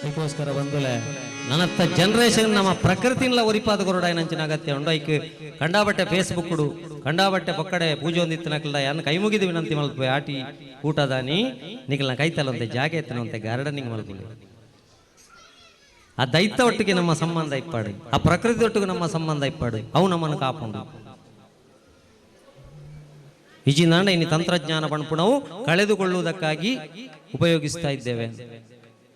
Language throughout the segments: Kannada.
ಅದಕ್ಕೋಸ್ಕರ ಬಂದುಲೆ ನನ್ನತ್ತ ಜನರೇಷನ್ ನಮ್ಮ ಪ್ರಕೃತಿನ ಒರಿಪಾದ ಕೊರಡ ನಂಚಿನ ಅಗತ್ಯ ಉಂಡು ಐಕ್ ಕಂಡಾಬಟ್ಟೆ ಫೇಸ್ಬುಕ್ ಕಂಡಾಬಟ್ಟೆ ಪಕ್ಕಡೆ ಪೂಜೆ ಒಂದಿತ್ತಿನಕ್ಲದ ಯಾನ್ ಕೈ ಮುಗಿದು ವಿನಂತಿ ಮಲ್ಪೆ ಆಟಿ ಊಟದಾನಿ ನಿಖಲ್ನ ಕೈತಲ್ಲಂತೆ ಜಾಗೆ ಎತ್ತನಂತೆ ಗಾರ್ಡನಿಂಗ್ ಮಲ್ಪುಲಿ ಆ ದೈತ್ಯ ಒಟ್ಟಿಗೆ ನಮ್ಮ ಸಂಬಂಧ ಇಪ್ಪಾಡು ಆ ಪ್ರಕೃತಿ ಒಟ್ಟಿಗೆ ನಮ್ಮ ಸಂಬಂಧ ಇಪ್ಪಾಡು ಅವು ನಮ್ಮನ್ನು ಕಾಪುಂಡು ಈಜಿನಾಂಡ ಇನ್ನು ತಂತ್ರಜ್ಞಾನ ಪಣಪುಣವು ಕಳೆದುಕೊಳ್ಳುವುದಕ್ಕಾಗಿ ಉಪಯೋಗಿಸ್ತಾ ಇದ್ದೇವೆ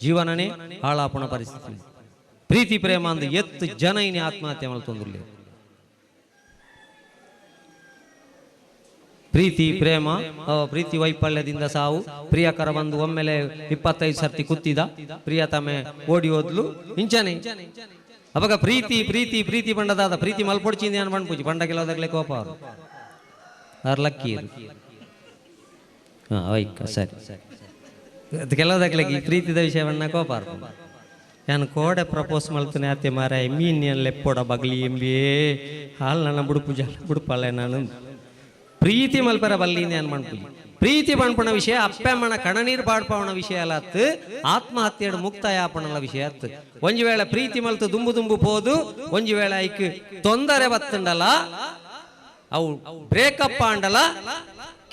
ಜೀವನನೇ ಹಾಳಾಪುಣ ಪರಿಸ್ಥಿತಿ ಪ್ರೀತಿ ಪ್ರೇಮ ಅಂದು ಎತ್ತು ಜನ ಇನಿ ಆತ್ಮಹತ್ಯೆ ಮಲ್ತೊಂದಿಲ್ಲ ಪ್ರೀತಿ ಪ್ರೇಮ ಪ್ರೀತಿ ವೈಫಲ್ಯದಿಂದ ಸಾವು ಪ್ರಿಯಕರ ಬಂದು ಒಮ್ಮೆಲೆ 25 ಸರ್ತಿ ಕುತ್ತಿದ ಪ್ರಿಯತಮೆ ಓಡಿ ಹೋದ್ಲು ಇಂಚನೆ ಅವಾಗ ಪ್ರೀತಿ ಪ್ರೀತಿ ಪ್ರೀತಿ ಪಂಡದಾದ ಪ್ರೀತಿ ಮಲ್ಪೊಡ್ಚಿಂದ ಏನು ಪಂಡ್ಪೂಜಿ ಪಂಡ ಕೆಲವದಾಗಲೇ ಕೋಪ ಅವರು ಅವ್ರ ಲಕ್ಕಿ ವೈಕ ಸರಿ ಅದು ಕೆಲವದಾಗಲೇ ಈ ಪ್ರೀತಿದ ವಿಷಯವನ್ನ ಕೋಪ ನಾನು ಕೋಡೆ ಪ್ರಪೋಸ್ ಮಲ್ತಾನೆ ಆತೆ ಮಾರ ಮೀನ್ ಲೆಪ್ಪೋಡ ಬಗ್ಲಿ ಎಂಬಿಯೇ ಹಾಲು ನನ್ನ ಬುಡುಪುಜ ಬುಡುಪಲ್ಲೆ ನಾನು ಪ್ರೀತಿ ಮಲ್ಪರ ಬಲ್ಲಿಂದ ಏನು ಮಾಡ್ತೀವಿ ಪ್ರೀತಿ ಪಣ್ಪಣ ವಿಷಯ ಅಪ್ಪಮ್ಮನ ಕಣನೀರು ಪಾಡ್ಪವಣ ವಿಷಯ ಅಲ್ಲ ಅತ್ತು ಆತ್ಮಹತ್ಯೆ ಮುಕ್ತಾಯ ಆಪಣಲ ವಿಷಯ ಅತ್ತು ಒಂಜಿ ವೇಳೆ ಪ್ರೀತಿ ಮಲ್ತು ದುಂಬು ದುಂಬು ಪೋದು ಒಂಜಿ ವೇಳೆ ಐಕ್ ತೊಂದರೆ ಬತ್ತಂಡಲ್ಲ ಅವು ಬ್ರೇಕಪ್ ಆಂಡಲ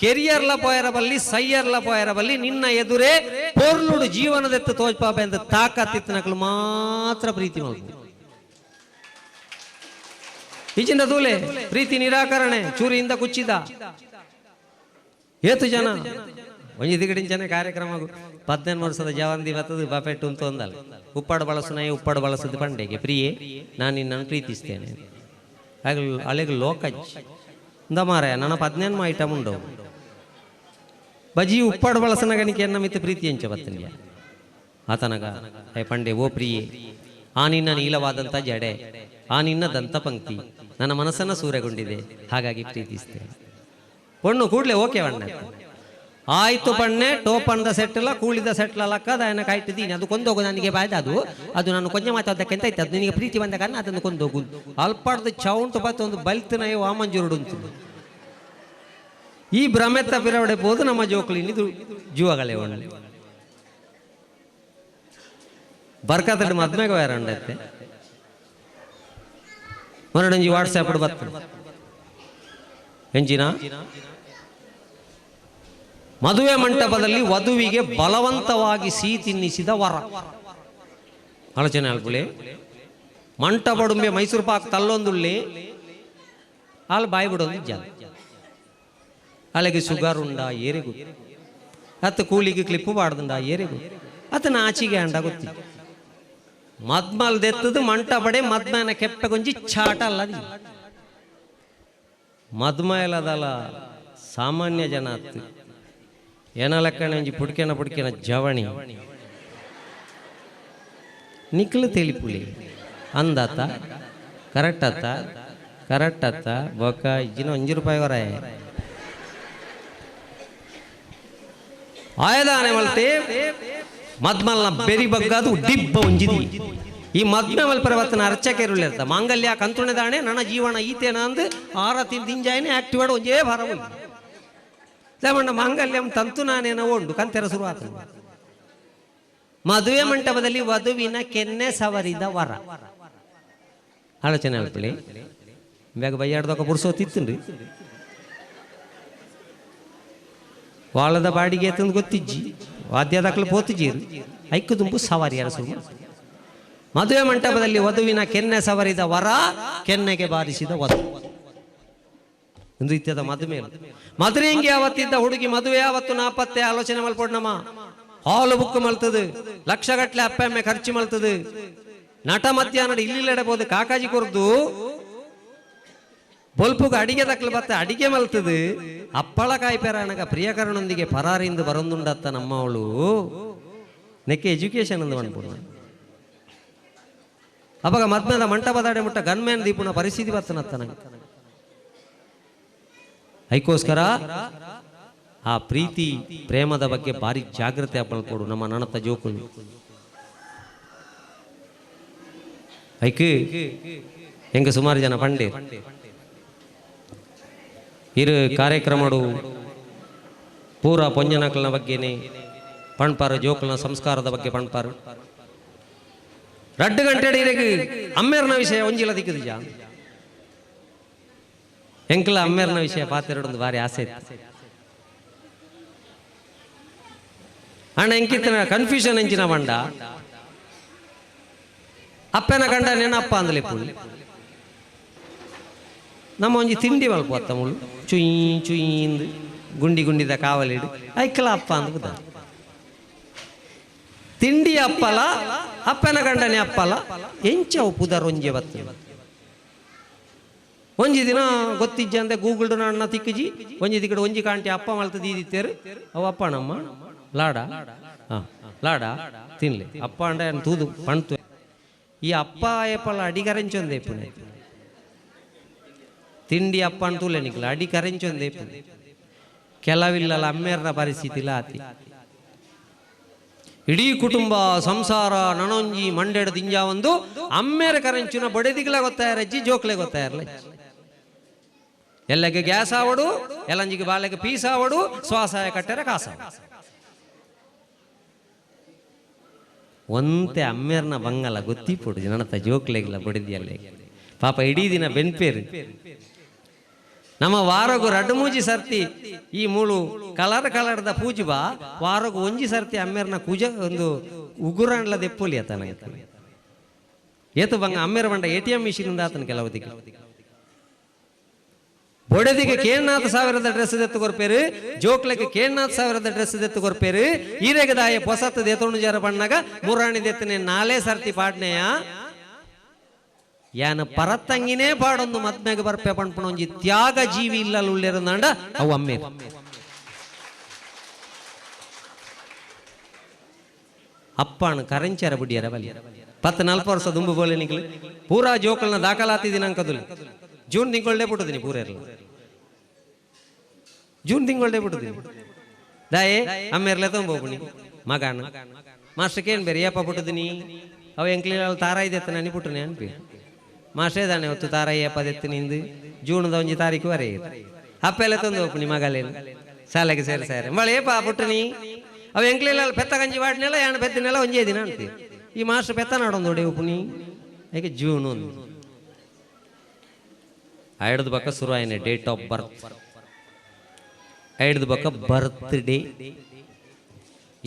ಕೆರಿಯರ್ಲ ಪೋಯರ ಬಲ್ಲಿ ಸೈಯರ್ಲ ಪೋಯರ ಬಲ್ಲಿ ನಿನ್ನ ಎದುರೇ ಪೊರ್ಲುಡು ಜೀವನದೆತ್ತು ತೋಜ್ಪಾಪೆ ಅಂತ ತಾಕತ್ತಿತ್ತನಕಲು ಮಾತ್ರ ಪ್ರೀತಿ ಮಲ್ಪು ಈಚಿಂದ ದೂಲೆ ಪ್ರೀತಿ ನಿರಾಕರಣೆ ಚೂರಿಯಿಂದ ಕುಚ್ಚಿದ ಏತು ಜನ ಒಂಜಿ ದಿಗಡಿಂಚನೆ ಕಾರ್ಯಕ್ರಮ 18 ವರ್ಷದ ಜವಂದಿ ಬತ್ತದು ಬಪೆಟ್ಟು ಅಂತ ಒಂದಲ್ಲ ಉಪ್ಪಾಡು ಬಳಸುನಾಯಿ ಉಪ್ಪಾಡು ಬಳಸದು ಪಂಡೆಗೆ ಪ್ರಿಯೆ ನಾನು ನಿನ್ನನ್ನು ಪ್ರೀತಿಸ್ತೇನೆ ಹಾಗೆ ಅಲೆಗೆ ಲೋಕಜ್ ಇಂದ ಮಾರ ನನ್ನ 18 ಐಟಮ್ ಉಂಡು ಬಜಿ ಉಪ್ಪಾಡು ಬಳಸನ ಗಣಿಕೆ ಎನ್ನ ಮಿತ್ತು ಪ್ರೀತಿ ಎಂಚ ಬತ್ತನಿಯ ಆತನಗ ಹೇ ಪಂಡೆ ಓ ಪ್ರಿಯೆ ಆ ನಿನ್ನ ನೀಲವಾದಂಥ ಜಡೆ ಆ ನಿನ್ನ ದಂತ ಪಂಕ್ತಿ ನನ್ನ ಮನಸ್ಸನ್ನ ಸೂರೆಗೊಂಡಿದೆ ಹಾಗಾಗಿ ಪ್ರೀತಿಸ್ತೇನೆ ಪೊಣ್ಣು ಕೂಡ್ಲೆ ಓಕೆ ಬಣ್ಣ ಆಯ್ತು ಪಣ್ಣೆ ಟೋಪಂದ ಸೆಟ್ಲ ಕೂಳಿದ ಸೆಟ್ಲ ಲಕ್ಕದ ಅದನ್ನ ಕಾಯ್ತಿದ್ದೀನಿ ಅದು ಕೊಂದೋಗು ನನಗೆ ಬಾಯ್ದ ಅದು ನಾನು ಕೊಂಚ ಮಾತಾಡ್ದಕ್ಕೆ ಎಂತ ಇತ್ತು ಅದು ನಿನಗೆ ಪ್ರೀತಿ ಬಂದ ಕಾರಣ ಅದನ್ನು ಕೊಂದೋಗು ಅಲ್ಪಾಡ್ದು ಚೌಂಟು ಬತ್ತು ಒಂದು ಬಲ್ತನಯ ವಾಮಂಜುರುಡು ಅಂತ ಈ ಭ್ರಮೆತ್ತ ಪಿರವಡೆ ಹೋದು ನಮ್ಮ ಜೋಕ್ಲಿನಿದು ಜೀವಗಳೇ ಒಳ್ಳೆ ಬರ್ಕತ್ತಡ್ ಮದ್ಮೆಗೆ ವೈರಂಡತ್ತೆ ಮೊನ್ನಡಂಜಿ ವಾಟ್ಸಾಪ್ ಬರ್ತದೆ ಎಂಜಿನ ಮದುವೆ ಮಂಟಪದಲ್ಲಿ ವಧುವಿಗೆ ಬಲವಂತವಾಗಿ ಸಿಹಿ ತಿನ್ನಿಸಿದ ವರ ಆಲೋಚನೆ ಅಲ್ಪುಳೆ ಮಂಟಪಡುಂಬೆ ಮೈಸೂರು ಪಾಕ್ ತಲ್ಲೊಂದುಳ್ಳಿ ಅಲ್ಲಿ ಬಾಯಿ ಬಿಡೋದು ಜನ ಅಲ್ಲಿಗೆ ಶುಗರ್ ಉಂಡ ಏರಿಗು ಅತ್ತ ಕೂಲಿಗೆ ಕ್ಲಿಪ್ಪು ಬಾಡ್ದುಂಡ ಏರಿಗು ಅತ್ತ ನಾಚಿಗೆ ಅಂಡ ಗೊತ್ತಿ ಮದ್ಮಲ್ ದೆತ್ತದು ಮಂಟಪಡೆ ಮದ್ಮನ ಕೆಪ್ಪಗೊಂಜಿ ಚಾಟ ಅಲ್ಲದಿ ಮದ್ಮಯಲದಲ್ಲ ಸಾಮಾನ್ಯ ಜನ ಅತ್ತು ಏನ ಲೆಕ್ಕಣ ಒಂಜಿ ಪುಡ್ಕೆನ ಜವಣಿ ನಿಕ್ಲು ತಿಳಿಪುಳಿ ಅಂದತ್ತ ಕರೆಕ್ಟ್ ಅತ್ತ ಬೊಕ್ಕ ಇಜ್ಜಿನ 5 ರೂಪಾಯಿ ಹೊರ ಆಯದಾನೆ ಮಲ್ತೆ ಮದ್ಮಲ್ನ ಬೆರಿ ಬಗ್ಗದು ಡಿಬ್ಬ ಒಂಜಿದಿ ಈ ಮದ್ಮೆ ಮಲ್ಪರವತ್ತನ ಅರ್ಚಕೆರುಳಿರ್ತ ಮಾಂಗಲ್ಯ ಕಂತುಣೆದಾಣೆ ನನ್ನ ಜೀವನ ಈತೇನ ಅಂದು ಆರತಿ ದಿಂಜಾಯನೆ ಆಕ್ಟಿವೇಡ್ ಒಂಜೇ ಭಾರ ಹೋಗಿ ಮಾಂಗಲ್ಯಂ ತಂತು ನಾನೇನ ಉಂಡು ಕಂತೆರ ಶುರುವಾತ ಮದುವೆ ಮಂಟಪದಲ್ಲಿ ವಧುವಿನ ಕೆನ್ನೆ ಸವರಿದ ವರ ಆಲೋಚನೆ ಅಲ್ಪಳಿ ಬೇಗ ಬೈಯಾಡ್ದೊಕ್ಕ ಬುಡ್ಸೋತಿತ್ತನ್ರಿ ವಾಳದ ಬಾಡಿಗೆ ತಂದು ಗೊತ್ತಿಜ್ಜಿ ವಾದ್ಯದಾಕಲು ಪೋತಿಜೀರು ಐಕ್ಕು ತುಂಬು ಸವಾರಿಯರ ಶುರು ಮದುವೆ ಮಂಟಪದಲ್ಲಿ ವಧುವಿನ ಕೆನ್ನೆ ಸವರಿದ ವರ ಕೆನ್ನೆಗೆ ಬಾರಿಸಿದ ವಧು ಒಂದು ಇತ್ಯದ ಮದುವೆ ಮದುವೆಂಗೆ ಅವತ್ತಿದ್ದ ಹುಡುಗಿ ಮದುವೆ ಅವತ್ತು ನಾಪತ್ತೆ ಆಲೋಚನೆ ಮಲ್ಪಡ್ ನಮ್ಮ ಹಾಲು ಬುಕ್ ಮಲ್ತದು ಲಕ್ಷಗಟ್ಲೆ ಅಪ್ಪಮ್ಮೆ ಖರ್ಚು ಮಲ್ತದು ನಟ ಮಧ್ಯಾಹ್ನ ಇಲ್ಲಿಡಬಹುದು ಕಾಕಾಜಿ ಕೊರ್ದು ಬೊಲ್ಪುಗ ಅಡಿಗೆ ದಕ್ಕಲು ಬತ್ತ ಅಡಿಗೆ ಮಲ್ತದು ಅಪ್ಪಳ ಕಾಯ್ಪೆರಾಣಗ ಪ್ರಿಯಕರಣೊಂದಿಗೆ ಪರಾರಿಂದ ಬರೊಂದುಂಡತ್ತ ನಮ್ಮವಳು ನೆಕ್ಕೆ ಎಜುಕೇಶನ್ ಅಂದು ಅನ್ಪೂರ್ಣ ಅವಾಗ ಮದ್ಮೇದ ಮಂಟಪದಾಡೆ ಮುಟ್ಟ ಗನ್ಮೇನ್ ದೀಪುನ ಪರಿಸ್ಥಿತಿ ಬರ್ತನತ್ತ ನಂಗೆ ಐಕೋಸ್ಕರ ಆ ಪ್ರೀತಿ ಪ್ರೇಮದ ಬಗ್ಗೆ ಭಾರಿ ಜಾಗ್ರತೆ ಅಪ್ಪಳ್ಕೊಡು ನಮ್ಮ ನಣತ ಜೋಕುಲು ಐಕ್ ಹೆಂಗ ಸುಮಾರು ಜನ ಪಂಡೆ ಇರು ಕಾರ್ಯಕ್ರಮಡು ಪೂರ ಪೊಂಜನಕಲ್ನ ಬಗ್ಗೆನೆ ಪಣ್ಪಾರು ಜೋಕಲ್ನ ಸಂಸ್ಕಾರದ ಬಗ್ಗೆ ಪಣ್ಪಾರು 2 ಗಂಟೆ ಡೀರೆಗೆ ಅಮ್ಮೇರ್ನ ವಿಷಯ ಒಂಜಿಲ ದಿಕ್ಕದು ಜಾ ಎಂಕ್ಲ ಅಮ್ಮೇರ್ನ ವಿಷಯ ಪಾತೆರಡೊಂದು ಬಾರಿ ಆಸೆ ಇತ್ತು ಅಣ್ಣ ಎಂಕಿತ್ತಿನ ಕನ್ಫ್ಯೂಷನ್ ಎಂಚಿನ ಬಂಡ ಅಪ್ಪನ ಗಂಡ ನೆನಪ್ಪ ಅಂದಲೆ ಪುಳಿ ನಮ್ಮ ಒಂಜಿ ತಿಂಡಿ ಮಲ್ಪತ್ತ ಮುಳು ಚುಯ್ ಚುಯಿಂದು ಗುಂಡಿ ಗುಂಡಿದ ಕಾವಲಿಡು ಐಕ್ಕಲ ಅಪ್ಪ ಅಂದ ತಿಂಡಿ ಅಪ್ಪಲ ಅಪ್ಪನ ಗಂಡನೇ ಅಪ್ಪಲ ಎಂಚವು ಪುದರ್ ಒಂಜಿ ಬತ್ತ ಒಂಜಿ ದಿನ ಗೊತ್ತಿಜ್ಜ ಅಂತ ಗೂಗಲ್ ಅಣ್ಣ ತಿಕ್ಕಜಿ ಒಂಜಿ ದಿಕ್ಕಡು ಒಂಜಿ ಕಾಂಟಿ ಅಪ್ಪ ಮಲ್ತ ದೀದಿತ್ತೇರು ಅವ ಅಪ್ಪ ನಮ್ಮ ಲಾಡ ಲಾಡ ತಿನ್ಲಿ ಅಪ್ಪ ಅಂಡ ತೂದು ಪಣ್ತು ಈ ಅಪ್ಪ ಏಪಲ್ಲ ಅಡಿ ಕರೆಂಚೊಂದೇ ಪುಣೆ ತಿಂಡಿ ಅಪ್ಪ ಅಂತೂಲೆ ನಿಕ್ಲ ಅಡಿ ಕರೆಂಚೊಂದೇ ಪುಣೆ ಕೆಲವಿಲ್ಲಲ್ಲ ಅಮ್ಮೇರ್ನ ಪರಿಸ್ಥಿತಿಲ ಆತಿ ಇಡೀ ಕುಟುಂಬ ಸಂಸಾರ ನನೊಂಜಿ ಮಂಡೆಡ ದಿಂಜ ಒಂದು ಅಮ್ಮೇರ ಕರೆಂಚುನ ಬೊಡೆದಿಗ್ಲ ಗೊತ್ತಾಯರಜ್ಜಿ ಜೋಕ್ಲೆ ಗೊತ್ತಾಯರ್ಲ ಎಲ್ಲಗೆ ಗ್ಯಾಸ್ ಆವಡು ಎಲ್ಲಂಜಿಗೆ ಬಾಲೆಗೆ ಪೀಸ್ ಆವಡು ಸ್ವಸಹಾಯ ಕಟ್ಟೆರ ಕಾಸ ಒಂತೆ ಅಮ್ಮೇರ್ನ ಬಂಗಲ ಗೊತ್ತಿಪ್ಪುಡು ಜನತ ಜೋಕ್ಲೆಗ್ಲ ಬೊಡೆದಿಯಲ್ಲೇ ಪಾಪ ಇಡೀ ದಿನ ಬೆನ್ಪೇರು ನಮ್ಮ ವಾರಗು 2-3 ಸರ್ತಿ ಈ ಮೂಳು ಕಲರ್ದ ಪೂಜೆ ಬಾ ವಾರಗು ಒಂಜಿ ಸರ್ತಿ ಅಮ್ಮೇರ್ನ ಕುಜ ಒಂದು ಉಗುರಾಂಡ್ಲ ದೆಪ್ಪೊಲಿ ಆತನ ಏತು ಬಂಗ ಅಮ್ಮೇರ ಬಂಡ ATM ಮಿಷಿನ್ ಆತನ ಕೆಲವದಿಗೆ ಬೊಡೆದಿಗೆ ಕೇಳ್ನಾಥ 1000 ಡ್ರೆಸ್ ದೆತ್ತು ಕೊರ್ಪೇರು ಜೋಕ್ಲೆಗೆ ಕೇಳ್ನಾಥ 1000 ಡ್ರೆಸ್ ದೆತ್ತು ಕೊರ್ಪೇರು ಈರೆಗದಾಯ ಪೊಸತ್ ದೇತೋಣು ಜರ ಬಣ್ಣಗ ಮುರಾಣಿ ದೆತ್ತನೆ 4 ಸರ್ತಿ ಪಾಡ್ನೆಯ ಯಾನ ಪರತ್ತಂಗಿನೇ ಪಾಡೊಂದು ಮದ್ಮೆಗೆ ಬರ್ಪೆ ಪಣ್ಪಣ ಒಂಜಿ ತ್ಯಾಗ ಜೀವಿ ಇಲ್ಲಲ್ಲ ಉಳ್ಳಿರಂದಾಂಡ ಅವು ಅಮ್ಮೆ ಅಪ್ಪಣ ಕರೆಂಚರ ಬುಡಿಯರ ಬಲಿ 40 ವರ್ಷ ದುಂಬು ಬೋಲೆ ನಿಕ್ಲಿ ಪೂರಾ ಜೋಕಲ್ನ ದಾಖಲಾತಿ ದಿನಾಂಕದಲ್ಲಿ ಜೂನ್ ತಿಂಗಳೇ ಬಿಟ್ಟುದಿನಿ ಪೂರ ಇರಲ್ಲ ಜೂನ್ ತಿಂಗಳೇ ಬಿಟ್ಟುದಿನಿ ದಾಯೇ ಅಮ್ಮೇರ್ಲೆ ತೊಂಬೋಪುಣಿ ಮಗಾನ ಮಾಸ್ಟರ್ಗೆ ಏನ್ ಬೇರೆ ಏಪ ಬಿಟ್ಟುದಿನಿ ಅವ ಎಂಕ್ಲಿ ತಾರ ಇದೆತ್ತ ನನಿ ಬಿಟ್ಟುನೆ ಅನ್ಪಿ ಮಾಸ್ಟೇದಾನೆ ಹೊತ್ತು ತಾರಯ್ಯಪ್ಪ ದೆತ್ತು ನಿಂದು ಜೂನ್ದ ಒಂಜಿ ತಾರೀಕು ವರೆ ಅಪ್ಪೆಲ್ಲ ತಂದು ಹೋಗ್ನಿ ಮಗಲೇನು ಶಾಲೆಗೆ ಸೇರಿಸಾರೆ ಮಳೇಪ ಪುಟ್ಟನಿ ಅವ ಎಂಕ್ಲೆಲ್ಲ ಪೆತ್ತ ಗಂಜಿ ವಾಡಿನೆಲ್ಲ ಯಾಣ ಪೆತ್ತಿನೆಲ್ಲ ಒಂಜೇ ದಿನ ಅಂತೀವಿ ಈ ಮಾಸ್ಟರ್ ಪೆತ್ತ ನಾಡೊಂದು ಹೊಡೆ ಉಪುನಿ ಯಾಕೆ ಜೂನ್ ಒಂದು ಐಡ್ದು ಬಕ್ಕ ಶುರು ಆಯ್ನೆ ಡೇಟ್ ಆಫ್ ಬರ್ತ್ ಐಡ್ದು ಬಕ್ಕ ಬರ್ತ್ಡೇ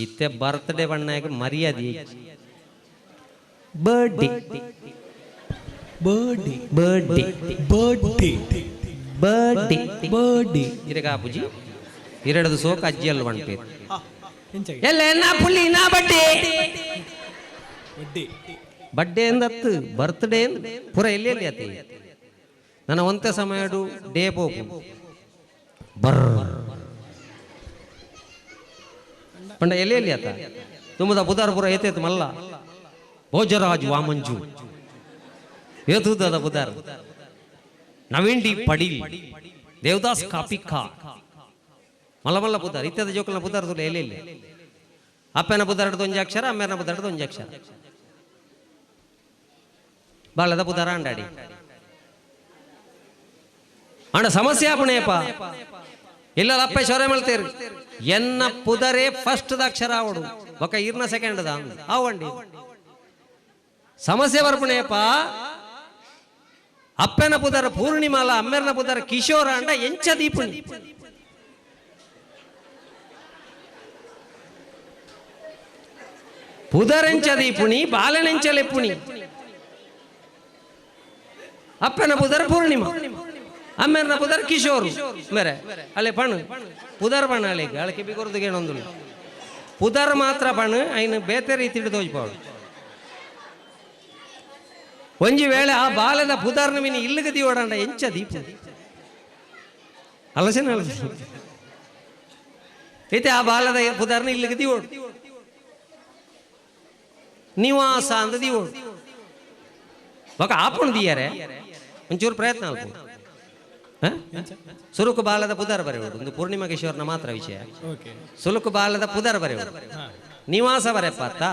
ಇತ್ತೆ ಬರ್ತ್ಡೇ ಬಣ್ಣಕ್ಕೆ ಮರ್ಯಾದೆ birthday birthday birthday birthday birthday birthday ಇರಗ ಅಪ್ಪುಜಿ ಇರಡದು ಸೋಕ ಅಜ್ಜಿಯಲ್ಲಿ ಬಂಟೆ ಎಲ್ಲ ನಾ ಪುಲಿ ನಾ ಬಡ್ಡೆ ಬಡ್ಡೆ ಎಂದತ್ತು ಬರ್ತ್ಡೇ ಪುರ ಎಲ್ಲಿ ಅತಿ ನನ್ನ ಒಂತೆ ಸಮಯಡು ಡೇ ಪೋಪು ಬರ್ ಪಂಡ ಎಲ್ಲಿ ಆತ ತುಂಬದ ಬುಧಾರ ಪುರ ಏತೇತು ಮಲ್ಲ ಭೋಜರಾಜ್ ವಾಮಂಜು ಏತುದದ ಬುಧಾರ ನವೀನ್ ಡಿ ಪಡೀಲ್ ದೇವದಾಸ್ ಕಾಪಿಕಾ ಮಲ್ಲ ಬುಧಾರ ಇತ್ಯಾದ ಜೋಕಲ್ನ ಬುಧಾರ ತುಲ ಎಲ್ಲಿ ಅಪ್ಪನ ಬುಧಾರಡ್ದು ಒಂಜಿ ಅಕ್ಷರ ಅಮ್ಮೇರ್ನ ಬುಧಾರಡ್ದು ಒಂಜಿ ಅಕ್ಷರ ಬಾಳದ ಬುಧಾರ ಅಂಡಾಡಿ ಅಂಡ ಸಮಸ್ಯೆ ಆಪಣೆಯಪ್ಪ ಇಲ್ಲ ಅಪ್ಪ ಶೌರ್ಯ ಮಾಡ್ತೇರು ಎನ್ನ ಪುದರೇ ಫಸ್ಟ್ ದ ಅಕ್ಷರ ಅವಡು ಒಕ್ಕ ಇರ್ನ ಸೆಕೆಂಡ್ ದ ಅವಂಡಿ ಸಮಸ್ಯೆ ಬರ್ಪಣೆಯಪ್ಪ ಅಪ್ಪನ ಪುದರ ಪೂರ್ಣಿಮಾಲ ಅಮ್ಮೇರ್ನ ಪುದರ ಕಿಶೋರ ಅಂಡ ಎಂಚ ದೀಪುಣಿ ಪುದರೆಂಚ ದೀಪುಣಿ ಬಾಲನೆಂಚ ಲೆಪ್ಪುಣಿ ಅಪ್ಪನ ಪುದರ ಪೂರ್ಣಿಮಾ ಅಮ್ಮೇರ್ನ ಪುದರ್ ಕಿಶೋರು ಮೇರೆ ಅಲ್ಲೇ ಪಣ್ ಪುದರ್ ಬಣ್ಣ ಅಲ್ಲಿಗೆ ಅಳಕೆ ಬಿಗೊರ್ದು ಏನೊಂದು ಪುದರ್ ಮಾತ್ರ ಬಣ್ಣ ಐನು ಬೇತೆ ರೀತಿ ತೋಜ್ಪಾಡು ಒಂಜಿ ವೇಳೆ ಆ ಬಾಲದ ಪುದರ್ನ ಮೀನು ಇಲ್ಲಿಗೆ ದೀವಡಂಡ ಎಂಚ ದೀಪ ಅಲಸೇನ ಐತೆ ಆ ಬಾಲದ ಪುದರ್ನ ಇಲ್ಲಿಗೆ ದೀವೋಡು ನಿವಾಸ ಅಂತ ದೀವೋಡು ఒక ಆಪುಣ್ ದಿಯಾರೆ ಒಂಚೂರು ಪ್ರಯತ್ನ ಅಲ್ಪ ಸುರುಕು ಬಾಲದ ಪುದರ್ ಬರೆಯುವುದು ಒಂದು ಪೂರ್ಣಿಮಾಕೇಶ್ವರನ ಮಾತ್ರ ವಿಷಯ ಸುಲುಕು ಬಾಲದ ಪುದರ್ ಬರೆಯುವುದು ನಿವಾಸ ಬರೆಯಪ್ಪ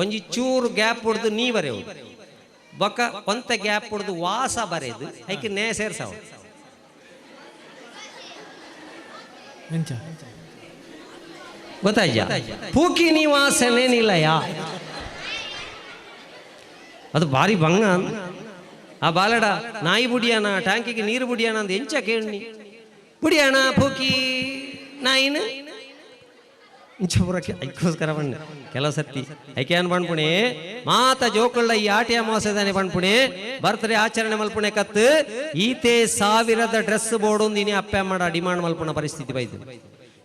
ಒಂಜಿ ಚೂರು ಗ್ಯಾಪ್ ಹೊಡೆದು ನೀ ಬರೆಯುವುದು ಬೊಕ್ಕ ಕೊಂತ ಗ್ಯಾಪ್ ಹೊಡೆದು ವಾಸ ಬರೆದು ಐಕೆ ನೇ ಸೇರ್ಸವ ಗೊತ್ತಾಯ್ಯ ಪೂಕಿ ನಿವಾಸನೇ ನಿಲಯ ಅದು ಭಾರಿ ಭಂಗ. ಆ ಬಾಲಡ ನಾಯಿ ಬುಡಿಯಾನ ಟ್ಯಾಂಕಿಗೆ ನೀರು ಬುಡಿಯಾನ ಅಂದ್ ಎಂಚ ಕೇಳಿ ಬುಡಿಯಾಣ ಪೂಕಿ ನಾಯಿನ ಇಂಚಪುರಕ್ಕೆ ಐಕೋಸ್ಕರ ಬಣ್ಣ ಕೆಲವು ಸತ್ತಿ ಐಕೆ ಅನ್ ಬಣ್ಪುಣೆ ಮಾತ ಜೋಕಳ್ಳ ಈ ಆಟಿಯ ಮೋಸದಾನೆ ಬಣ್ಪುಣೆ ಬರ್ತ್ಡೇ ಆಚರಣೆ ಮಲ್ಪುಣೆ ಕತ್ತು ಈತೆ 1000 ಡ್ರೆಸ್ ಬೋರ್ಡ್ ಇನಿ ಅಪ್ಪೆ ಮಾಡ ಡಿಮಾಂಡ್ ಮಲ್ಪುಣ ಪರಿಸ್ಥಿತಿ ಬೈದು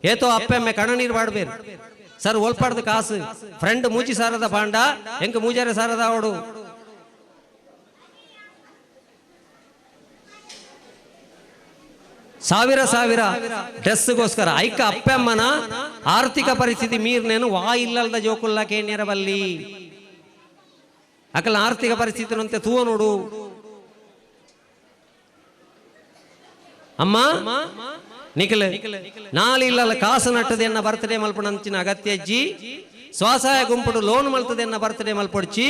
ಏತೋ ಅಪ್ಪೆಮ್ಮೆ ಕಣ ನೀರು ಬಾಡ್ಬೇರು ಸರ್ ಒಲ್ಪಾಡ್ದು ಕಾಸು ಫ್ರೆಂಡ್ ಮೂಜಿ ಸಾರದ ಪಾಂಡ ಹೆಂಗ ಮೂಜಾರೆ ಸಾರದ ಅವಡು ಸಾವಿರ ಡ್ರೆಸ್ಗೋಸ್ಕರ ಐಕ ಅಪ್ಪಮ್ಮನ ಆರ್ಥಿಕ ಪರಿಸ್ಥಿತಿ ಮೀರ್ನೇನು ವಾ ಇಲ್ಲದ ಜೋಕುಲ್ಲ ಕೇಣ್ಯರ ಬಲ್ಲಿ ಅಕಲ ಆರ್ಥಿಕ ಪರಿಸ್ಥಿತಿ ಅಂತೆ ತೂವ ನೋಡು ಅಮ್ಮ ನಿಖಿಲ್ ನಾಳೆ ಇಲ್ಲಲ್ಲ ಕಾಸು ನಟ್ಟದೆ ಎನ್ನ ಬರ್ತ್ಡೇ ಮಲ್ಪಣಂಚಿನ ಅಗತ್ಯ ಅಜ್ಜಿ ಸ್ವಸಹಾಯ ಗುಂಪುಡು ಲೋನ್ ಮಲ್ತದೆ ಎನ್ನ ಬರ್ತ್ಡೇ ಮಲ್ಪೊಡ್ಚಿ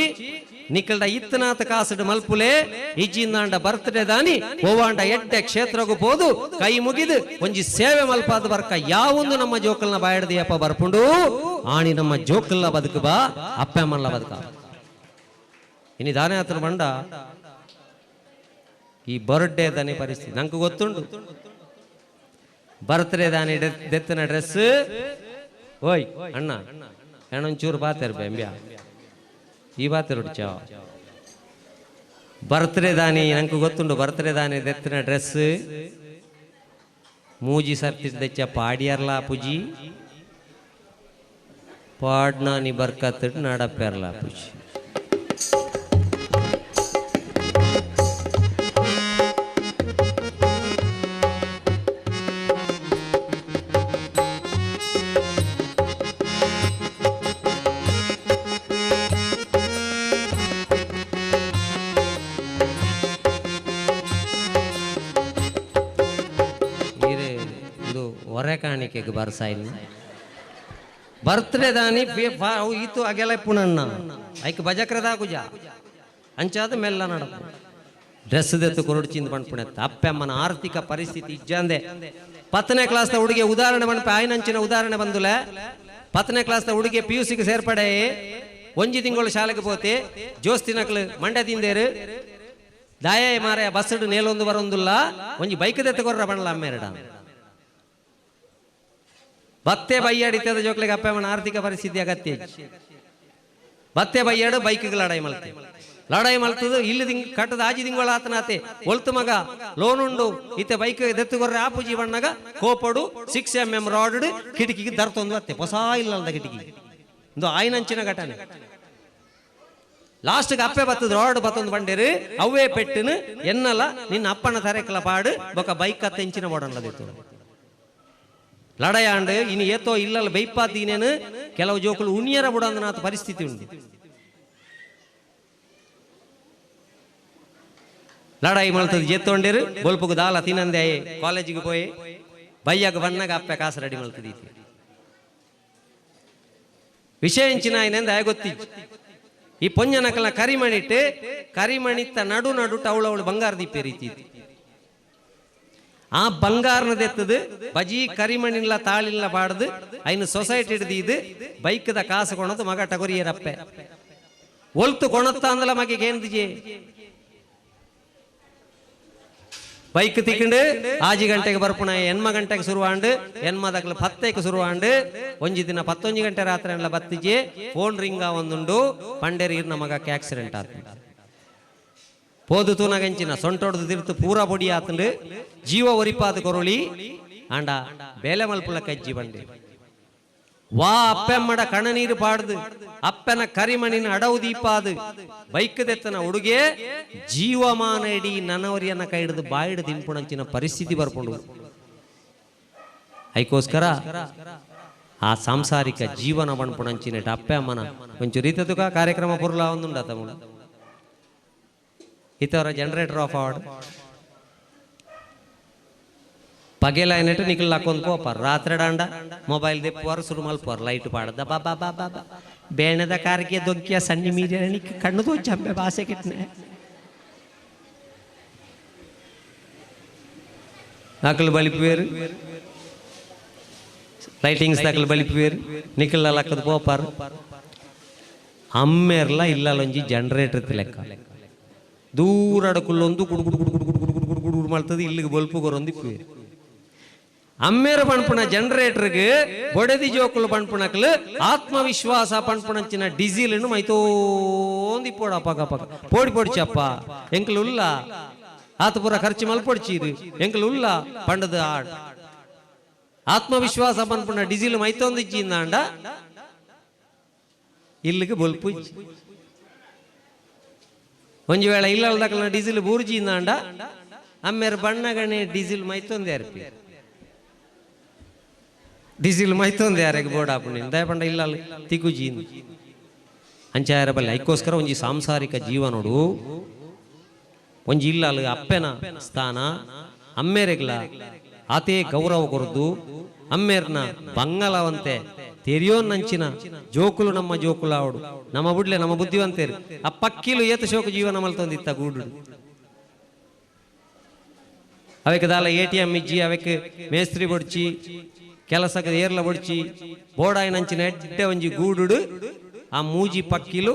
ನಿಖಲ್ಡ ಇತ್ತನಾಥ ಕಾಸು ಮಲ್ಪುಲೆ ಇಜ್ಜಿಂದಾಂಡ ಬರ್ತ್ಡೇ ದಾನಿ ಓವಾಂಡ ಎಡ್ಡೆ ಕ್ಷೇತ್ರಗೂ ಹೋದು ಕೈ ಮುಗಿದು ಒಂಜಿ ಸೇವೆ ಮಲ್ಪಾದ ಬರ್ಕ ಯಾವೊಂದು ನಮ್ಮ ಜೋಕಲ್ನ ಬಾಯಡ್ದಿಯಪ್ಪ ಬರ್ಪುಂಡು ಆಣಿ ನಮ್ಮ ಜೋಕಲ್ನ ಬದುಕು ಬಾ ಅಪ್ಪಮ್ಮಲ್ಲ ಬದುಕ ಇನಿ ದಾನೆ ಹತ್ರ ಬಂಡ ಈ ಬರ್ಡೇ ದಾನಿ ಪರಿಸ್ಥಿತಿ ನಂಗೆ ಗೊತ್ತುಂಡು ಬರ್ತ್ಡೇ ದಾನಿ ದೆತ್ತನ ಡ್ರೆಸ್ ಓಯ್ ಅಣ್ಣ ಹೆಣ್ಣೊಂಚೂರು ಬಾತೇರ್ ಬೆಂಬ್ಯಾ ಈ ಬಾತೇರ್ ಹುಡ್ಚಾವ ಬರ್ತ್ಡೇ ದಾನಿ ನಂಗೆ ಗೊತ್ತುಂಡು ಬರ್ತ್ಡೇ ದಾನಿ ದೆತ್ತನ ಡ್ರೆಸ್ ಮೂಜಿ ಸರ್ತಿದ್ದೆಚ್ಚ ಪಾಡಿಯರ್ಲ ಪುಜಿ ಪಾಡ್ನ ನಿ ಬರ್ಕತ್ ನಡಪ್ಯಾರ್ಲ ಪುಜಿ ಹೊರೆ ಕಾಣಿಕೆಗೆ ಬರ್ಸಾಯಿಲ್ ಬರ್ತ್ಡೇ ದಾನಿ ಈತು ಅಗೆಲ ಪುಣಣ್ಣ ಐಕ್ ಬಜಕ್ರದ ಗುಜ ಅಂಚಾದ ಮೆಲ್ಲ ನಡ ಡ್ರೆಸ್ ದೆತ್ತು ಕೊರಡ್ಚಿಂದ ಬಣ್ಪುಣೆತ್ತ ಅಪ್ಪಮ್ಮನ ಆರ್ಥಿಕ ಪರಿಸ್ಥಿತಿ ಇಜ್ಜಂದೆ 10ನೇ ಕ್ಲಾಸ್ ಹುಡುಗಿ ಉದಾಹರಣೆ ಬಣ್ಪ ಆಯ್ನಂಚಿನ ಉದಾಹರಣೆ ಬಂದುಲೆ 10ನೇ ಕ್ಲಾಸ್ ಹುಡುಗಿ PUCಗೆ ಸೇರ್ಪಡೆ ಒಂಜಿ ತಿಂಗಳು ಶಾಲೆಗೆ ಪೋತೆ ಜೋಸ್ತಿನಕ್ಲು ಮಂಡ್ಯ ತಿಂದೇರು ದಾಯ ಮಾರ ಬಸ್ಸಡು ನೇಲೊಂದು ಬರೊಂದುಲ್ಲ ಒಂಜಿ ಬೈಕ್ ದೆತ್ತು ಕೊರ್ರ ಬಣ್ಣಲ ಅಮ್ಮೆರಡ ಬತ್ತೆ ಬೈಯಾಡಿತದ ಜೋಕ್ಲೆಗೆ ಅಪ್ಪಮ್ಮನ ಆರ್ಥಿಕ ಪರಿಸ್ಥಿತಿ ಅಗತ್ಯ ಬತ್ತೆ ಬೈಯಾಡು ಬೈಕ್ಗೆ ಲಡಾಯಿ ಮಲ್ತದು ಇಲ್ಲಿ ಕಟ್ಟದ ಆಜಿ ತಿಂಗಳ ಆತನಾತೆ ಒಲ್ತು ಮಗ ಲೋನ್ ಉಂಡು ಇತ್ತೆ ಬೈಕ್ ದೆತ್ತುಗೊರ್ರೆ ಆಪುಜಿ ಬಣ್ಣಗ ಕೋಪಡು 6mm ರಾಡ್ ಕಿಟಕಿಗೆ ದರ್ತೊಂದು ಅತ್ತೆ ಹೊಸ ಇಲ್ಲದ ಕಿಟಕಿ ಒಂದು ಆಯ್ನಂಚಿನ ಘಟನೆ ಲಾಸ್ಟ್ಗೆ ಅಪ್ಪೆ ಬತ್ತದ ರಾಡ್ ಬತ್ತೊಂದು ಬಂಡೇರು ಅವೇ ಪೆಟ್ಟನು ಎನ್ನಲ್ಲ ನಿನ್ನ ಅಪ್ಪನ ತರೆಕಲ ಪಾಡು ಬೊಕ ಬೈಕ್ ಅತ್ತೆಂಚಿನ ಓಡನ್ಲದಿತ್ತು ಲಡಾಯಾಂಡು ಇನ್ನು ಏತೋ ಇಲ್ಲಲ್ಲ ಬೈಪಾತೀನೇನು ಕೆಲವು ಜೋಕುಲು ಉಣಿಯರ ಬುಡಂದನಾಥ ಪರಿಸ್ಥಿತಿ ಉಂಟು ಲಡಾಯಿ ಮಲ್ತದ ಜೆತ್ತೊಂಡೇರು ಬೊಲ್ಪುಗು ದಾಲ ತಿನ್ನಂದೆ ಕಾಲೇಜಿಗೆ ಪೋಯಿ ಬೈಯಾಗ ಬಣ್ಣಗ ಅಪ್ಪೆ ಕಾಸು ರೆಡಿ ಮಲ್ತದೀತಿ ವಿಷಯ ಎಂಚಿನ ಆಯ್ನೆಂದ ಗೊತ್ತಿ ಈ ಪೊಂಜನಕಲ ಕರಿಮಣಿಟ್ಟು ಕರಿಮಣಿತ್ತ ನಡು ಅವಳು ಬಂಗಾರ ದೀಪೆ ರೀತಿ ಆ ಬಂಗಾರನದೆತ್ತದು ಬಜಿ ಕರಿಮಣಿಲ್ಲ ತಾಳಿಲ್ಲ ಬಾಡ್ದು ಐನು ಸೊಸೈಟಿ ಹಿಡ್ದು ಬೈಕ್ದ ಕಾಸು ಕೊಣದು ಮಗ ಟಗೊರಿಯರಪ್ಪೆ ಒಲ್ತು ಕೊಣತ್ತ ಅಂದಲ ಮಗೆ ಏನ್ದಿಜೆ ಬೈಕ್ ತಿಕ್ಕೊಂಡು 6 ಗಂಟೆಗೆ ಬರ್ಪುಣ ಎನ್ಮ ಗಂಟೆಗೆ ಶುರುವಾಂಡು ಎನ್ಮದಕ್ಲು 10ಕ್ಕೆ ಶುರುವಾಂಡು ಒಂಜಿ ದಿನ 11 ಗಂಟೆ ರಾತ್ರಿ ಎಲ್ಲ ಬತ್ತಿಜೆ ಫೋನ್ ರಿಂಗ ಒಂದುಂಡು ಪಂಡೇರಿ ನಮಗಕ್ಕೆ ಆಕ್ಸಿಡೆಂಟ್ ಆತ ಪೋದು ತೂನಗಂಚಿನ ಸೊಂಟೊಡ್ದು ತಿರ್ತು ಪೂರ ಬೊಡಿ ಆತಂಡು ಜೀವ ಒರಿಪಾದ ಕೊರಳಿ ಆಂಡ ಬೇಲೆ ಮಲ್ಪುಲ ಕಜ್ಜಿ ಬಂಡೆ ವಾ ಅಪ್ಪೆಮ್ಮಡ ಕಣ ನೀರು ಪಾಡ್ದು ಅಪ್ಪನ ಕರಿಮಣಿನ ಅಡವು ದೀಪಾದು ಬೈಕ್ ದೆತ್ತನ ಹುಡುಗೆ ಜೀವಮಾನ ಇಡೀ ನನವರಿಯನ್ನ ಕೈ ಹಿಡಿದು ಬಾಯಿಡು ತಿನ್ಪುಣಂಚಿನ ಪರಿಸ್ಥಿತಿ ಬರ್ಕೊಂಡು ಐಕೋಸ್ಕರ ಆ ಸಾಂಸಾರಿಕ ಜೀವನ ಬಣ್ಪುಣಂಚಿನ ಅಪ್ಪೆ ಅಮ್ಮನ ಒಂಚೂರು ರೀತದುಕ ಕಾರ್ಯಕ್ರಮ ಪುರ್ಲ ಒಂದುಂಡ ತಮ್ಮ ಇತವರ ಜನರೇಟರ್ ಆಫ್ ಆರ್ಡ್ ಪಗೆಲ ಏನಿಟ್ಟು ನಿಖಲ್ ಹಾಕೊಂಡ್ ಪೋಪಾರ ರಾತ್ರಿ ಡಾಂಡ ಮೊಬೈಲ್ ದೆಪ್ಪುವಾರ ಶುರು ಮಲ್ಪುವಾರ ಲೈಟ್ ಪಾಡದ ಬಾಬಾ ಬಾಬಾ ಬೇಣದ ಕಾರಿಗೆ ದೊಂಕಿಯ ಸಣ್ಣ ಮೀರಿ ಕಣ್ಣು ತೋಚಂಬೆ ಭಾಷೆ ಕಿಟ್ನೆ ಅಕಲ್ ಬಲಿಪುವೇರು ಲೈಟಿಂಗ್ಸ್ ಅಕಲ್ ಬಲಿಪುವೇರು ನಿಖಲ್ ಲಕ್ಕದ ಪೋಪಾರ ಅಮ್ಮೆರ್ಲ ಇಲ್ಲೊಂಜಿ ಜನರೇಟರ್ ಲೆಕ್ಕ ದೂರ ಅಡಕುಲ್ಲೊಂದು ಗುಡು ಗುಡು ಗುಡು ಗುಡು ಗುಡು ಗುಡು ಗುಡು ಗುಡು ಗುಡು ಮಾಡ್ತದೆ ಇಲ್ಲಿಗೆ ಬಲ್ಪು ಗೊರೊಂದು ಅಮ್ಮೇರ ಪಣ್ಪುಣ ಜನರೇಟರ್ಗೆ ಬೊಡೆದಿ ಜೋಕುಲು ಪಣ್ಪುಣಕ್ಲು ಆತ್ಮವಿಶ್ವಾಸ ಪಣ್ಪುಣಂಚಿನ ಡೀಸೆಲ್ ಮೈತೋಂದಿ ಪೋಡ ಪಗ ಪಗ ಪೋಡಿ ಪೊಡಿಚಪ್ಪ ಎಂಕಲು ಉಲ್ಲ ಆತ ಪೂರ ಖರ್ಚು ಮಲ್ಪೊಡ್ಚಿ ಇದು ಎಂಕಲು ಉಲ್ಲ ಪಂಡದ ಆಡ್ ಆತ್ಮವಿಶ್ವಾಸ ಪಣ್ಪುಣ ಡೀಸೆಲ್ ಮೈತೋಂದಿಚ್ಚಿಂದಾಂಡ ಇಲ್ಲಿಗೆ ಬಲ್ಪು ಒಂಜಿ ವೇಳೆ ಇಲ್ಲಲ್ದಕ್ಕಲ ಡೀಸೆಲ್ ಬೂರ್ಜಿಂದಾಂಡ ಅಮ್ಮೇರ ಬಣ್ಣಗಣೆ ಡೀಸೆಲ್ ಮೈತೊಂದೆ ಅರ್ಪಿ ಡೀಸೆಲ್ ಮೈತೊಂದೆ ಯಾರಿಗೆ ಬೋಡಾಪುಣಿ ದಯಪಂಡ ಇಲ್ಲ ತಿಗುಜಿ ಅಂಚಾಯರ ಬಲ್ಲೆ ಐಕೋಸ್ಕರ ಒಂಜಿ ಸಾಂಸಾರಿಕ ಜೀವನೋಡು ಒಂಜಿ ಇಲ್ಲ ಅಪ್ಪೆನ ಸ್ಥಾನ ಅಮ್ಮೇರೆಗ್ಲ ಆತೇ ಗೌರವ ಕೊರದು ಅಮ್ಮೇರ್ನ ಬಂಗಲವಂತೆ ತೆರಿಯೋನ್ನಂಚಿನ ಜೋಕುಲು ನಮ್ಮ ಜೋಕುಲ ಅವಡು ನಮ್ಮ ಬುಡ್ಲೆ ನಮ್ಮ ಬುದ್ಧಿವಂತೇರು ಆ ಪಕ್ಕಿಲು ಏತ ಶೋಕ ಜೀವನ ಮಲ್ತೊಂದಿತ್ತ ಗೂಡು ಅವಕ್ಕೆ ದಾಲ ATM ಇಜ್ಜಿ ಅವಕ್ಕೆ ಮೇಸ್ತ್ರಿ ಬೊಡ್ಚಿ ಕೆಲಸಕ್ಕೆ ಏರ್ಲ ಬೊಡ್ಚಿ ಬೋಡಾಯಿನಂಚಿನ ಎಡ್ಡೆ ಒಂಜಿ ಗೂಡು ಆ ಮೂಜಿ ಪಕ್ಕಿಲು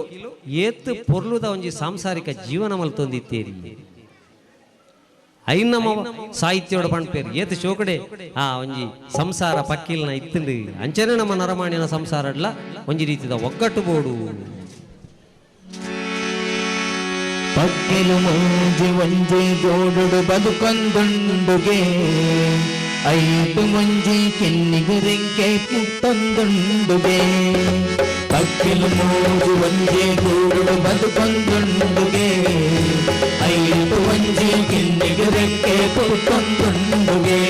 ಏತ್ ಪೊರ್ಲುದ ಒಂಜಿ ಸಾಂಸಾರಿಕ ಜೀವನ ಮಲ್ತೊಂದಿತ್ತೇರಿ ಐನಮ ಸಾಹಿತ್ಯೋಡ ಪಣ್ಪೇರು ಏತ್ ಶೋಕಡೆ ಆ ಒಂಜಿ ಸಂಸಾರ ಪಕ್ಕಿಲ್ನ ಇತ್ತಂಡು ಅಂಚನೆ ನಮ್ಮ ನರಮಾಣಿನ ಸಂಸಾರಡ್ಲ ಒಂಜಿ ರೀತಿದ ಒಗ್ಗಟ್ಟು ಬೋಡು ಪಕ್ಕಿಲು ಮುಂಜಿ ಒಂಜಿ ಗೋಡುಡು ಬದುಕೊಂದುಂಡುಗೆ ಐದು ಮುಂಜಿ ಕಿನ್ನಿಗು ರಿಂಕೆ ಪುಟ್ಟೊಂದುಂಡುಗೆ ಪಕ್ಕಿಲು ಮೂಜಿ ಒಂಜಿ ಗೋಡುಡು ಬದುಕೊಂದುಂಡುಗೆ ಐದು ಒಂಜಿ ಕಿನ್ನಿಗು ರೆಕ್ಕೆ ಪುಟ್ಟೊಂದುಂಡುಗೆ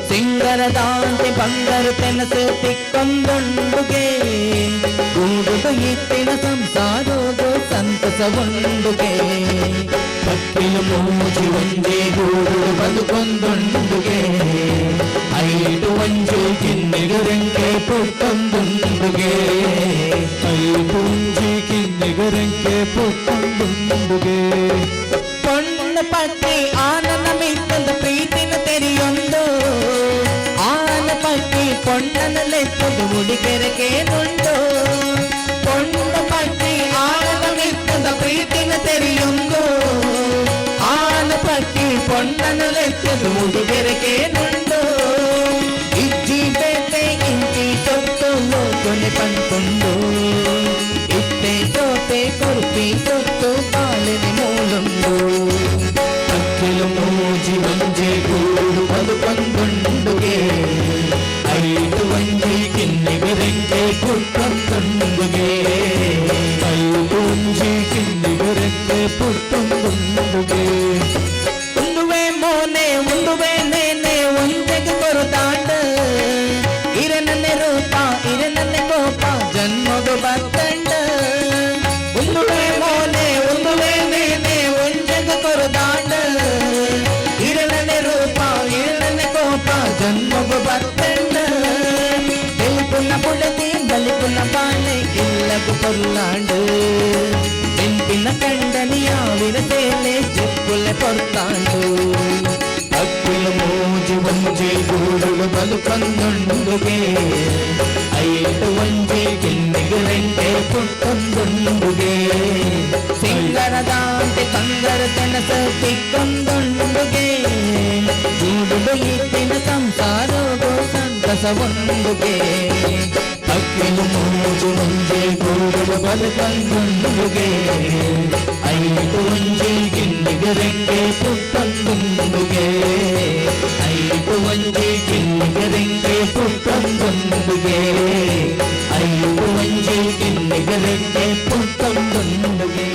ಸಿಂಗರದಾಂತೆ ಬಂಗಾರ ತೆನಸು ತಿಕ್ಕೊಂದುಂಡುಗೆ ಗೂಡುಡು ಇತ್ತಿನ ಸಂಸಾರೋದು ಸಂತಸವುಂಡುಗೆ ಪಕ್ಕಿಲು ಮೂಜಿ ಒಂಜಿ ಗೂಡುಡು ಬದುಕೊಂದುಂಡುಗೆ ಐದು ಒಂಜಿ ಕಿನ್ನಿಗು ರೆಕ್ಕೆ ಪುಟ್ಟೊಂದುಂಡುಗೆ ಐದು ಒಂಜಿ ಕಿನ್ನಿಗು ರೆಕ್ಕೆ ಪುಟ್ಟೊಂದುಂಡುಗೆ ಪೊಣ್ಣ ಪಕ್ಕಿ ಆನನ ಮಿತ್ತದ ಪ್ರೀತಿನ ತೆರೆಯೊಂದು ಆನ ಪಕ್ಕಿ ಪೊಣ್ಣನ ಲೆಕ್ಕದು ಮುಡಿಕೆರಕೆ ನುಂಡು ಪೊಣ್ಣ ಪಕ್ಕಿ ಆನನ ಮಿತ್ತದ ಪ್ರೀತಿನ ತೆರೆಯೊಂದು ಆನ ಪಕ್ಕಿ ಪೊಣ್ಣನ ಲೆಕ್ಕದು ಮುಡಿಕೆರಕೆ ನುಂಡು ಇಜ್ಜಿ ಬೇಟೆ ಇಂಚಿ ಸೊತ್ತು ಕೊನೆ ಪಂಕೊಂಡು ಇಟ್ಟೆ ಸೋತೆ ಕುರ್ಪಿ ಸೊತ್ತು ಕಾಲಿನ ಮೂಲುಂಡು ಪಕ್ಕಿಲು ಮೂಜಿ ಒಂಜಿ ಗೂಡು ಬದುಕೊಂದುಂಡುಗೆ ಐದು ಒಂಜಿ ಕಿನ್ನಿಗೆ ರೆಕ್ಕೆ ಪುಟ್ಟೊಂದುಂಡುಗೆ ಐದು ಒಂಜಿ ಕಿನ್ನಿಗೆ ರೆಕ್ಕೆ ಪುಟ್ಟೊಂದುಂಡುಗೆ ಉಂದುವೆ ಮೋನೆ ಉಂದುವೆ ನೇನೆ ಒಂದೆಗೆ ಕೊರತಾಂಡ ಇರನನ್ನೆ ರೂಪ ಇರನನ್ನೆ ಕೋಪ ಜನ್ಮದು ಬತ್ತಂಡ ಉಂದುವೆ ಮೋನೆ ಉಂದುವೆ ನೇನೆ ಒಂದೆಗೆ ಕೊರತಾಂಡ ಇರನನ್ನೆ ರೂಪ ಇರನನ್ನೆ ಕೋಪ ಜನ್ಮದು ಬತ್ತಂಡ ಬೆಲ್ಪುನ ಪುಡತಿ ಬಲಿಪುನ ಬಾಳೆ ಇಲ್ಲಗು ಪೊರ್ಲಾಂಡು ಬೆಂಪಿನ ಕಂಡನಿ ಯಾವಿನ ಸೇಲೆ ಚೆಪ್ಪುಲೆ ಪೊರ್ತಾಂಡು ಪಕ್ಕಿಲು ಮೂಜಿ ಒಂಜಿ ಗೂಡುಡು ಬದುಕೊಂದುಂಡುಗೆ ಐದು ಒಂಜಿ ಕಿನ್ನಿಗು ರೆಂಟೆ ಪುಟ್ಟೊಂದುಂಡುಗೆ ಸಿಂಗರದಾಂತೆ ಕಂದರ ತೆನಸ ತಿಕ್ಕೊಂದುಂಡುಗೆ ಗೂಡುಡು ಇತ್ತಿನ ಸಂಸಾರೋದು ಸಂತಸವುಂಡುಗೆ ಪಕ್ಕಿಲು ಮೂಜಿ ಒಂಜಿ ಗೂಡುಡು ಬದುಕೊಂದುಂಡುಗೆ ಐದು ಒಂಜಿ ಕಿನ್ನಿಗು ರೆಂಗೆ ಪುಟ್ಟೊಂದುಂಡುಗೆ ಐದು ಒಂಜಿ ಕಿನ್ನಿಗು ರೆಂಗೆ ಪುಟ್ಟೊಂದುಂಡುಗೆ ಐದು ಒಂಜಿ ಕಿನ್ನಿಗು ರೆಂಗೆ ಪುಟ್ಟೊಂದುಂಡುಗೆ